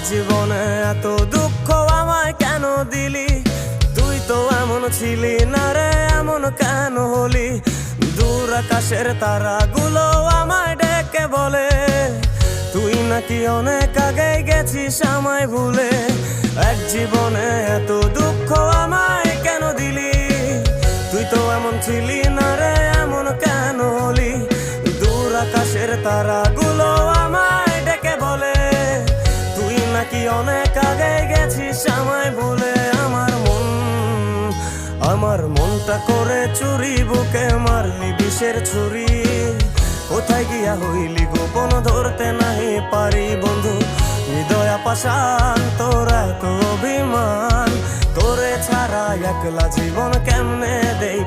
জীবনে এত দুঃখ আমায় কেন দিলি? তুই তো এমন ছিলি না রে, এমন কেন হলি? দূর আকাশের তারাগুলো আমায় ডেকে বলে তুই নাকি অনেক আগে গেছিস আমায় ভুলে। এক জীবনে এত দুঃখ আমায় কেন দিলি? তুই তো এমন ছিলি না রে, এমন কেন হলি? দূর আকাশের তারাগুলো আমায় ডেকে বলে তুই নাকি অনেক আগে গেছিস আমায় ভুলে। আমার মনটা করে চুরি, বুকে মারলি বিষের ছুরি। কোথায় গিয়া হইলি গোপন, ধরতে নাহি পারি বন্ধু। হৃদয় পাষাণ তোর এত অভিমান, তোরে ছাড়া একলা জীবন কেমনে দেই।